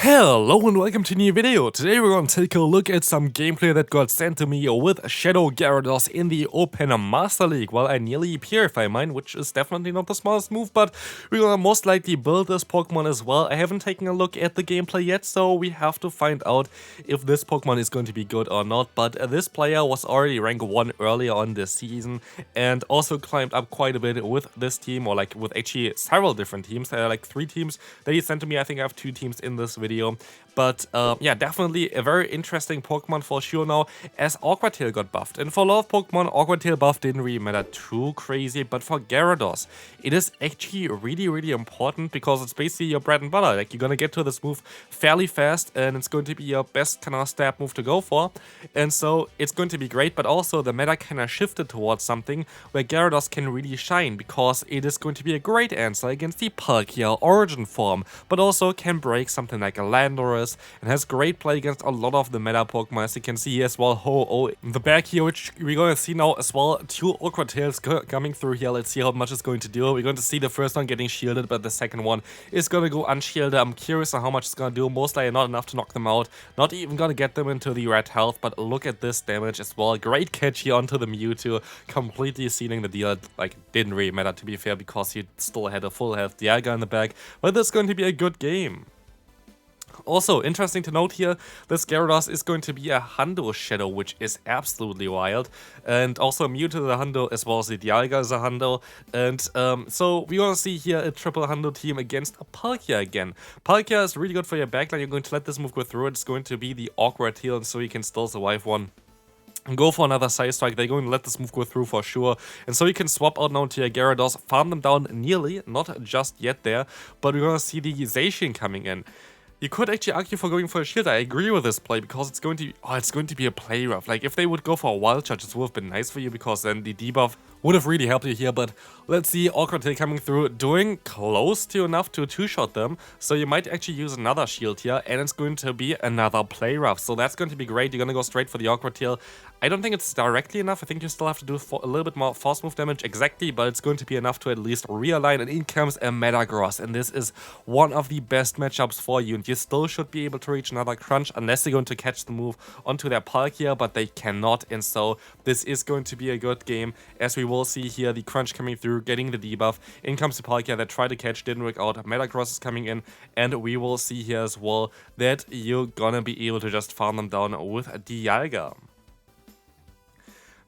Hello and welcome to a new video. Today we're going to take a look at some gameplay that got sent to me with Shadow Gyarados in the Open Master League. Well, I nearly purify mine, which is definitely not the smartest move, but we're going to most likely build this Pokemon as well. I haven't taken a look at the gameplay yet, so we have to find out if this Pokemon is going to be good or not. But this player was already rank 1 earlier on this season and also climbed up quite a bit with this team, or like with actually several different teams. There are like 3 teams that he sent to me. I think I have 2 teams in this video, but yeah, definitely a very interesting Pokemon for sure now, as Aqua Tail got buffed. And for a lot of Pokemon, Aqua Tail buff didn't really matter too crazy, but for Gyarados, it is actually really important because it's basically your bread and butter. Like, you're gonna get to this move fairly fast, and it's going to be your best kind of stab move to go for, and so it's going to be great. But also the meta kind of shifted towards something where Gyarados can really shine, because it is going to be a great answer against the Palkia Origin form, but also can break something like a Landorus, and has great play against a lot of the meta Pokemon, as you can see here as well. In the back here, which we're going to see now as well, 2 Aqua Tails coming through here. Let's see how much it's going to do. We're going to see the first one getting shielded, but the second one is going to go unshielded. I'm curious on how much it's going to do. Most likely not enough to knock them out, not even going to get them into the red health, but look at this damage as well. Great catch here onto the Mewtwo, completely sealing the deal. Like, didn't really matter, to be fair, because he still had a full health Dialga in the back, but this is going to be a good game. Also, interesting to note here, this Gyarados is going to be a hundo shadow, which is absolutely wild. And also Mewtwo is a hundo, as well as the Dialga is a hundo. And so we're going to see here a triple hundo team against a Palkia again. Palkia is really good for your backline. You're going to let this move go through. It's going to be the Awkward Heal, and so you can still survive one and go for another side strike. They're going to let this move go through for sure. And so you can swap out now to your Gyarados, farm them down nearly, not just yet there, but we're going to see the Zacian coming in. You could actually argue for going for a shield. I agree with this play, because it's going to be a play rough. Like, if they would go for a wild charge, it would have been nice for you, because then the debuff would have really helped you here. But let's see Aqua Tail coming through, doing close to enough to 2-shot them. So you might actually use another shield here, and it's going to be another play rough. So that's going to be great. You're going to go straight for the Aqua Tail. I don't think it's directly enough. I think you still have to do a little bit more force move damage exactly, but it's going to be enough to at least realign, and in comes a Metagross. And this is one of the best matchups for you, and you still should be able to reach another crunch, unless they're going to catch the move onto their Palkia, but they cannot, and so this is going to be a good game, as we will see here the crunch coming through, getting the debuff. In comes the Palkia that tried to catch, didn't work out. Metagross is coming in, and we will see here as well that you're gonna be able to just farm them down with Dialga.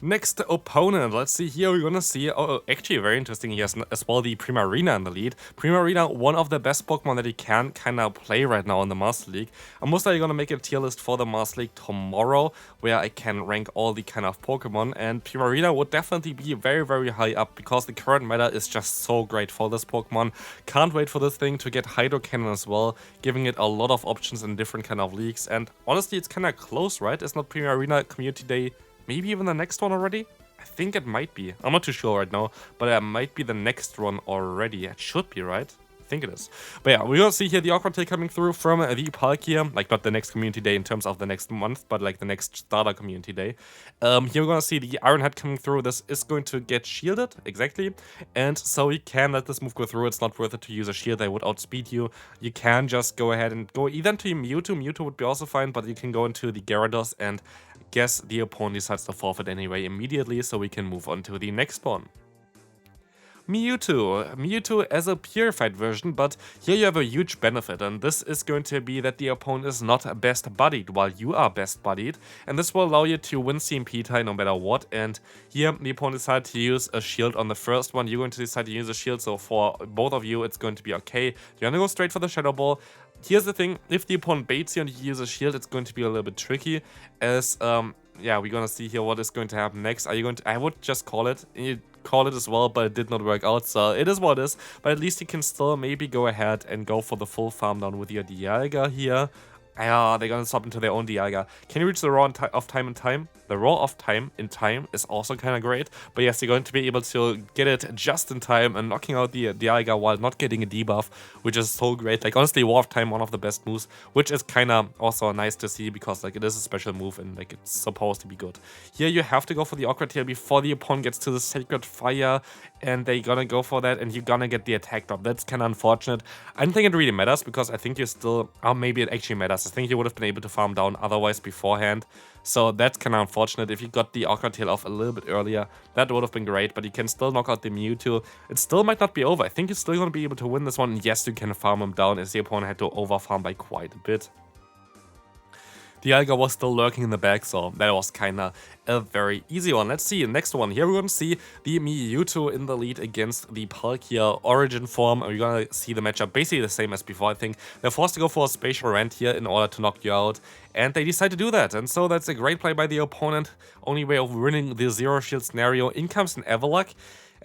Next opponent, let's see here, we're gonna see, actually very interesting here as well, the Primarina in the lead. Primarina, one of the best Pokemon that you can kind of play right now in the Master League. I'm most likely gonna make a tier list for the Master League tomorrow, where I can rank all the kind of Pokemon, and Primarina would definitely be very high up, because the current meta is just so great for this Pokemon. Can't wait for this thing to get Hydro Cannon as well, giving it a lot of options in different kind of leagues. And honestly, it's kind of close, right? It's not Primarina Community Day, maybe even the next one already? I think it might be. I'm not too sure right now, but it might be the next one already. It should be, right? I think it is. But yeah, we're gonna see here the Aqua Tail coming through from the Palkia. Like, not the next community day in terms of the next month, but like the next starter community day. Here we're gonna see the Iron Head coming through. This is going to get shielded, exactly. And so you can let this move go through. It's not worth it to use a shield. They would outspeed you. You can just go ahead and go either into Mewtwo. Mewtwo would be also fine, but you can go into the Gyarados, and guess the opponent decides to forfeit anyway immediately, so we can move on to the next one. Mewtwo as a purified version, but here you have a huge benefit, and this is going to be that the opponent is not best buddied while you are best buddied, and this will allow you to win CMP tie no matter what. And here the opponent decided to use a shield on the first one. You're going to decide to use a shield, so for both of you it's going to be okay. You're gonna go straight for the Shadow Ball. Here's the thing, if the opponent baits you and you use a shield, it's going to be a little bit tricky, as yeah, we're gonna see here what is going to happen next. Are you going to, I would just call it. You call it as well, but it did not work out, so it is what it is. But at least you can still maybe go ahead and go for the full farm down with your Dialga here. They're gonna swap into their own Dialga. Can you reach the Raw of Time in time? The Raw of Time in time is also kind of great. But yes, you're going to be able to get it just in time and knocking out the Dialga while not getting a debuff, which is so great. Like, honestly, War of Time, one of the best moves, which is kind of also nice to see because, like, it is a special move and, like, it's supposed to be good. Here, you have to go for the Aqua Tail before the opponent gets to the Sacred Fire, and they're gonna go for that, and you're gonna get the attack drop. That's kind of unfortunate. I don't think it really matters because I think you still, or maybe it actually matters. I think you would have been able to farm down otherwise beforehand. So that's kind of unfortunate. If you got the Aqua Tail off a little bit earlier, that would have been great, but you can still knock out the Mewtwo. It still might not be over. I think you're still going to be able to win this one. And yes, you can farm him down as the opponent had to overfarm by quite a bit. Dialga was still lurking in the back, so that was kinda a very easy one. Let's see, next one. Here we're gonna see the Mewtwo in the lead against the Palkia Origin form. We're gonna see the matchup basically the same as before, I think. They're forced to go for a Spatial Rant here in order to knock you out, and they decide to do that. And so that's a great play by the opponent. Only way of winning the Zero Shield scenario. In comes an Everluck.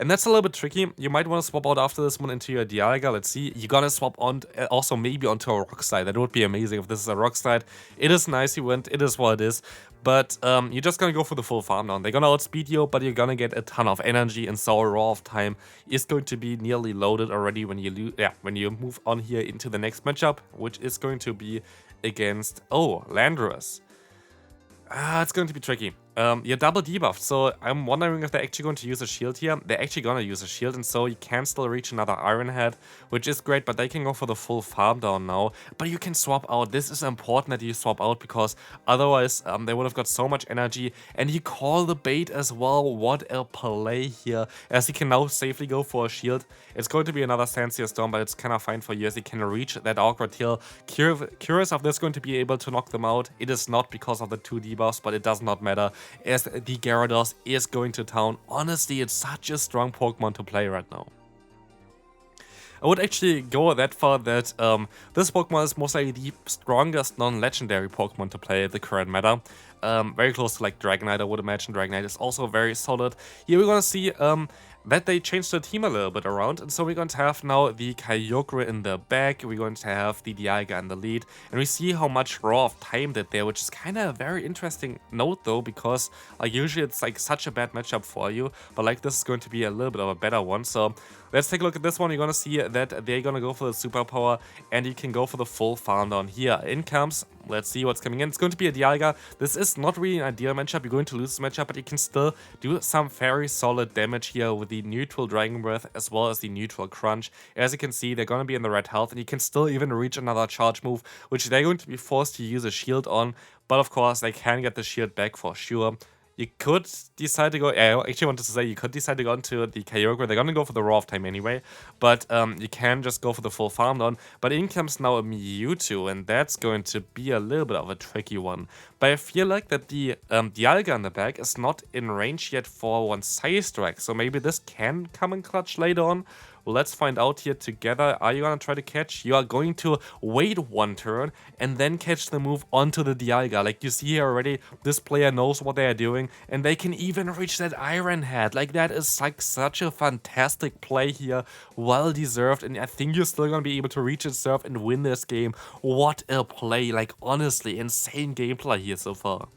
And that's a little bit tricky. You might want to swap out after this one into your Dialga. Let's see. You're gonna swap on also maybe onto a Rock Slide. That would be amazing if this is a Rock Slide. It is nice you went. It is what it is. But you're just gonna go for the full farm down. They're gonna outspeed you, but you're gonna get a ton of energy. And so Raw of Time is going to be nearly loaded already when you when you move on here into the next matchup, which is going to be against Landorus. It's going to be tricky. You're double debuffed, so I'm wondering if they're actually going to use a shield here. They're actually going to use a shield, and so you can still reach another Iron Head, which is great, but they can go for the full farm down now. But you can swap out. This is important that you swap out, because otherwise they would have got so much energy. And you call the bait as well. What a play here, as you can now safely go for a shield. It's going to be another Sancia Storm, but it's kind of fine for you, as you can reach that Aqua Tail. Curious if this is going to be able to knock them out. It is not because of the 2 debuffs, but it does not matter, as the Gyarados is going to town. Honestly, it's such a strong Pokemon to play right now. I would actually go that far that this Pokemon is most likely the strongest non-legendary Pokemon to play at the current meta. Very close to like Dragonite, I would imagine. Dragonite is also very solid. Here we're gonna see that they changed the team a little bit around, and so we're going to have now the Kyogre in the back, we're going to have the Dialga in the lead, and we see how much Raw of Time did there, which is kind of a very interesting note though, because like usually it's like such a bad matchup for you, but like this is going to be a little bit of a better one. So let's take a look at this one. You're gonna see that they're gonna go for the superpower, and you can go for the full farm down here. In comes, let's see what's coming in. It's going to be a Dialga. This is not really an ideal matchup. You're going to lose this matchup, but you can still do some very solid damage here with the neutral Dragon Breath as well as the neutral Crunch. As you can see, they're going to be in the red health, and you can still even reach another charge move, which they're going to be forced to use a shield on. But of course, they can get the shield back for sure. You could decide to go, I actually wanted to say you could decide to go into the Kyogre. They're gonna go for the Raw of Time anyway, but you can just go for the full farm down. But in comes now a Mewtwo, and that's going to be a little bit of a tricky one. But I feel like that the Dialga in the back is not in range yet for one Side Strike, so maybe this can come in clutch later on. Well, let's find out here together. Are you gonna try to catch? You are going to wait one turn and then catch the move onto the Dialga. Like you see here already, this player knows what they are doing, and they can even reach that Iron Head. Like that is like such a fantastic play here, well deserved, and I think you're still gonna be able to reach itself and win this game. What a play! Like honestly, insane gameplay here so far.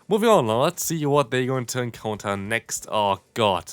Moving on now, let's see what they're going to encounter next. Oh god.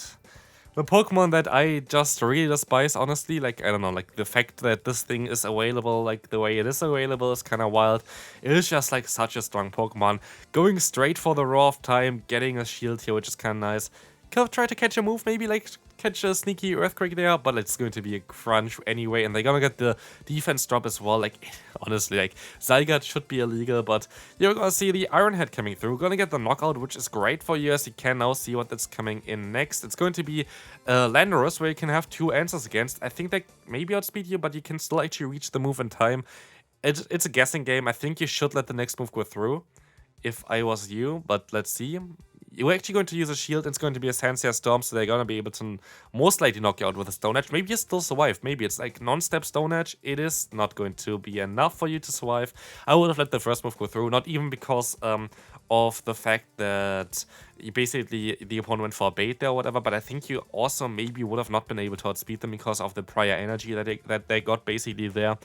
The Pokemon that I just really despise, honestly, like, I don't know, like, the fact that this thing is available, like, the way it is available is kind of wild. It is just, like, such a strong Pokemon. Going straight for the Raw of Time, getting a shield here, which is kind of nice. Could have tried to catch a move, maybe, like, catch a sneaky Earthquake there, but it's going to be a crunch anyway, and they're gonna get the defense drop as well. Like, honestly, like, Zygarde should be illegal, but you're gonna see the Iron Head coming through. We're gonna get the knockout, which is great for you, as you can now see what that's coming in next. It's going to be Landorus, where you can have 2 answers against. I think they maybe outspeed you, but you can still actually reach the move in time. It's a guessing game. I think you should let the next move go through, if I was you, but let's see. You're actually going to use a shield. It's going to be a Sancia Storm, so they're going to be able to most likely knock you out with a Stone Edge. Maybe you still survive. Maybe it's like non-step Stone Edge. It is not going to be enough for you to survive. I would have let the first move go through, not even because of the fact that you basically the opponent went for a bait there or whatever, but I think you also maybe would have not been able to outspeed them because of the prior energy that they got basically there.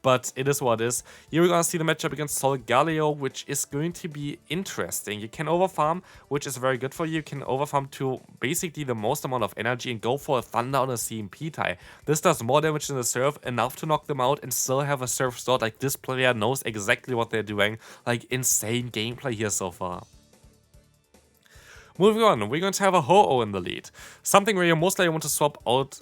but it is what it is. Here we're gonna see the matchup against Solgaleo, which is going to be interesting. You can overfarm, which is very good for you. You can overfarm to basically the most amount of energy and go for a Thunder on a CMP tie. This does more damage than the Surf, enough to knock them out and still have a Surf stored. Like, this player knows exactly what they're doing. Like, insane gameplay here so far. Moving on, we're going to have a Ho-Oh in the lead. Something where you most likely want to swap out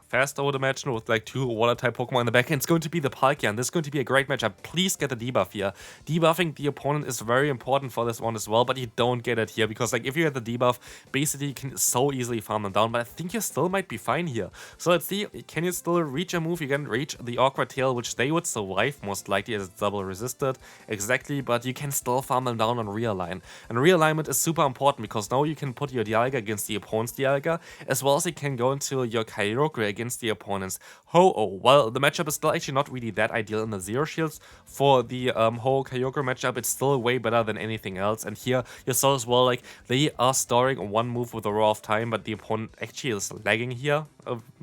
fast, I would imagine, with like 2 water-type Pokemon in the back. And it's going to be the Palkia, and this is going to be a great matchup. Please get the debuff here. Debuffing the opponent is very important for this one as well, but you don't get it here because, like, if you get the debuff, basically you can so easily farm them down, but I think you still might be fine here. So let's see, can you still reach a move? You can reach the Aqua Tail, which they would survive most likely as it's double resisted. Exactly, but you can still farm them down on Realignment. And Realignment is super important because now you can put your Dialga against the opponent's Dialga, as well as you can go into your Kyogre against the opponent's Ho-Oh. Well, the matchup is still actually not really that ideal in the Zero Shields. For the Ho-Oh Kyogre matchup, it's still way better than anything else. And here you saw as well, like, they are storing one move with a Roar of Time, but the opponent actually is lagging here,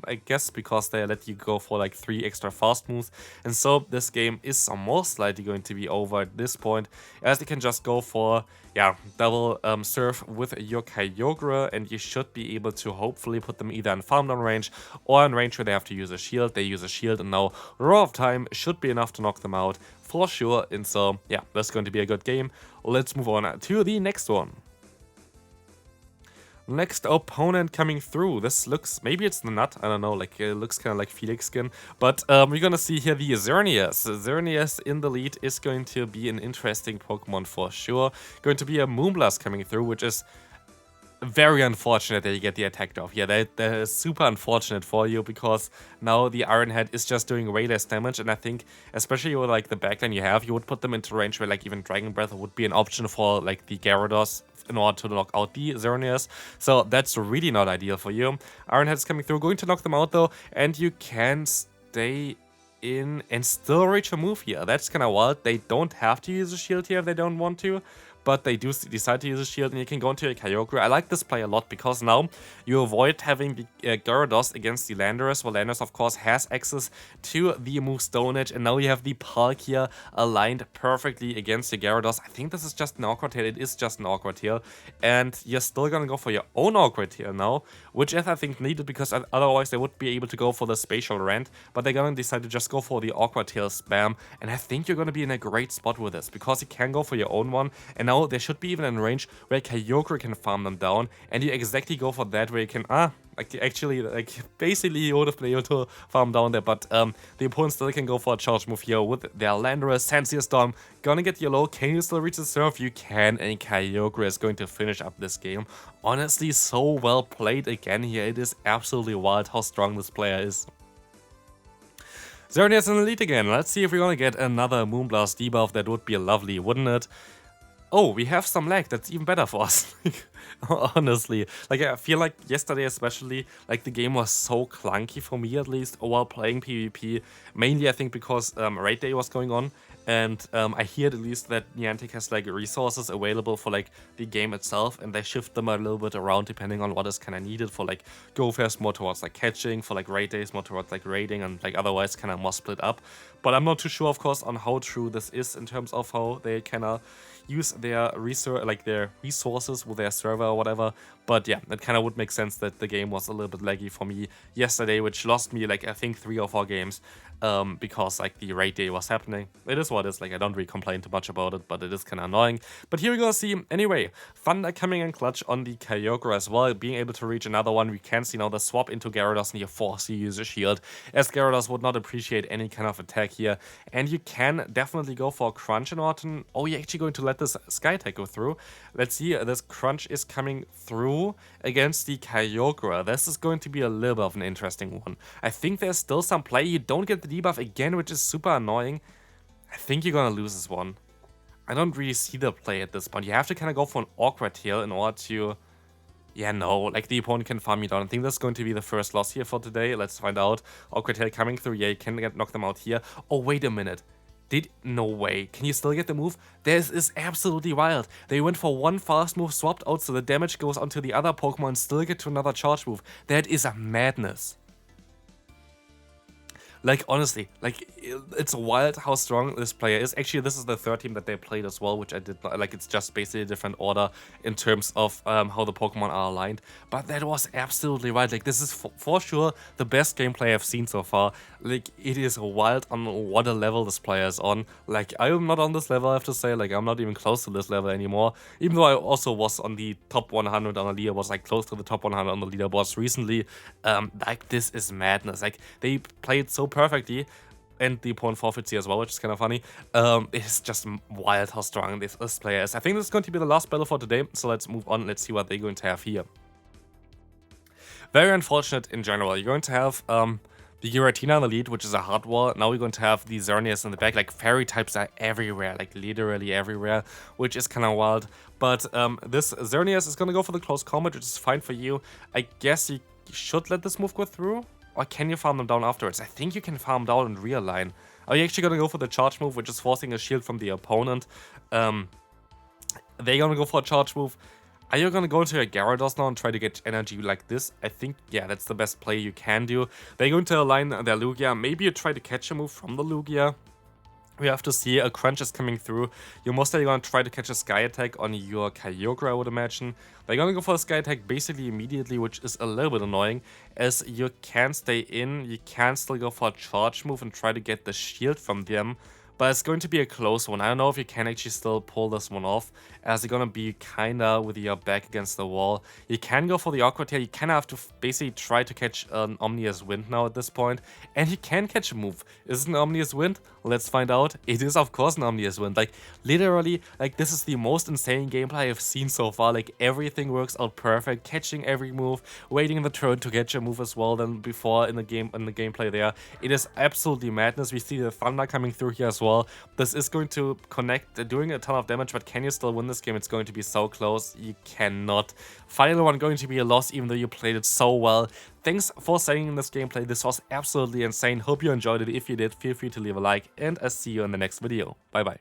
I guess, because they let you go for like 3 extra fast moves. And so this game is most likely going to be over at this point, as you can just go for double Surf with your Kyogre, and you should be able to hopefully put them either in farm down range or in range where they have to use a shield. They use a shield, and now Roar of Time should be enough to knock them out for sure. And so yeah, that's going to be a good game. Let's move on to the next one. Next opponent coming through. This looks, maybe it's the Nut, I don't know, like it looks kind of like Felix skin. But we're gonna see here the Xerneas. Xerneas in the lead is going to be an interesting Pokemon for sure. Going to be a Moonblast coming through, which is very unfortunate that you get the attack off. Yeah, that is super unfortunate for you because now the Iron Head is just doing way less damage, and I think especially with like the backline you have, you would put them into range where like even Dragon Breath would be an option for like the Gyarados in order to knock out the Xerneas. So that's really not ideal for you. Iron Head's coming through, going to knock them out though, and you can stay in and still reach a move here. That's kind of wild. They don't have to use a shield here if they don't want to, but they do decide to use a shield, and you can go into a Kyogre. I like this play a lot because now you avoid having the Gyarados against the Landorus. Well, Landorus, of course, has access to the move Stone Edge, and now you have the Palkia aligned perfectly against the Gyarados. I think this is just an Aqua Tail. It is just an Aqua Tail, and you're still gonna go for your own Aqua Tail now, which is, I think, needed because otherwise they would be able to go for the Spatial Rant, but they're gonna decide to just go for the Aqua Tail spam, and I think you're gonna be in a great spot with this because you can go for your own one, and now they should be even in range where Kyogre can farm them down, and you exactly go for that where you can, basically you would have been able to farm down there, but the opponent still can go for a charge move here with their Landorus, Sensia Storm, gonna get yellow. Can you still reach the Surf? You can, and Kyogre is going to finish up this game. Honestly, so well played again here. It is absolutely wild how strong this player is. Xerneas in the lead again. Let's see if we're gonna get another Moonblast debuff. That would be lovely, wouldn't it? Oh, we have some lag. That's even better for us. Honestly, like I feel like yesterday especially, like the game was so clunky for me at least while playing PvP. Mainly I think because Raid Day was going on, and I hear at least that Niantic has like resources available for like the game itself, and they shift them a little bit around depending on what is kind of needed. For like Go Fairs more towards like catching, for like Raid Days more towards like raiding, and like otherwise kind of more split up. But I'm not too sure, of course, on how true this is in terms of how they kind of use their resources with their server or whatever. But yeah, it kind of would make sense that the game was a little bit laggy for me yesterday, which lost me like I think 3 or 4 games because like the raid day was happening. It is what it is. Like I don't really complain too much about it, but it is kind of annoying. But here we're gonna see anyway, Thunder coming in clutch on the Kyogre as well, being able to reach another one. We can see now the swap into Gyarados, and you force you use a shield, as Gyarados would not appreciate any kind of attack here. And you can definitely go for a Crunch in order to... Oh, you're actually going to let this Sky attack go through. Let's see, this Crunch is coming through against the Kyogre. This is going to be a little bit of an interesting one. I think there's still some play. You don't get the debuff again, which is super annoying. I think you're gonna lose this one. I don't really see the play at this point. You have to kind of go for an Aqua Tail in order to... Yeah, no, like the opponent can farm you down. I think that's going to be the first loss here for today. Let's find out. Aqua Tail coming through. Yeah, you can knock them out here. Oh, wait a minute. No way. Can you still get the move? This is absolutely wild. They went for one fast move, swapped out, so the damage goes onto the other Pokemon, still get to another charge move. That is a madness. Like, honestly, like, it's wild how strong this player is. Actually, this is the third team that they played as well, which I did not, like, it's just basically a different order in terms of how the Pokemon are aligned. But that was absolutely right. Like, this is for sure the best gameplay I've seen so far. Like, it is wild on what a level this player is on. Like, I am not on this level, I have to say. Like, I'm not even close to this level anymore. Even though I also was on the top 100 on the leader, was like close to the top 100 on the leaderboards recently. Like, this is madness. Like, they played so perfectly, and the opponent forfeits here as well, which is kind of funny. It's just wild how strong this player is. I think this is going to be the last battle for today, so let's move on. Let's see what they're going to have here. Very unfortunate in general. You're going to have the Giratina in the lead, which is a hard wall. Now we're going to have the Xerneas in the back. Like, fairy types are everywhere, like literally everywhere, which is kind of wild. But this Xerneas is going to go for the close combat, which is fine for you. I guess you should let this move go through. Or can you farm them down afterwards? I think you can farm down in real line. Are you actually going to go for the charge move, which is forcing a shield from the opponent? They're going to go for a charge move. Are you going to go into your Gyarados now and try to get energy like this? I think, yeah, that's the best play you can do. They're going to align their Lugia. Maybe you try to catch a move from the Lugia. We have to see. A crunch is coming through. You're most likely going to try to catch a Sky Attack on your Kyogre, I would imagine. They're going to go for a Sky Attack basically immediately, which is a little bit annoying, as you can stay in. You can still go for a charge move and try to get the shield from them. But it's going to be a close one. I don't know if you can actually still pull this one off, as you're going to be kinda with your back against the wall. You can go for the Aqua Tail. You kind of have to basically try to catch an Omnious Wind now at this point. And you can catch a move. Is it an Omnious Wind? Let's find out. It is, of course, an Omnious Wind. Like, literally, like, this is the most insane gameplay I've seen so far. Like, everything works out perfect. Catching every move, waiting in the turn to catch a move as well than before in the gameplay there. It is absolutely madness. We see the Thunder coming through here as well. This is going to connect, doing a ton of damage, but can you still win this game? It's going to be so close. You cannot. Final one going to be a loss, even though you played it so well. Thanks for staying in this gameplay. This was absolutely insane. Hope you enjoyed it. If you did, feel free to leave a like, and I'll see you in the next video. Bye bye.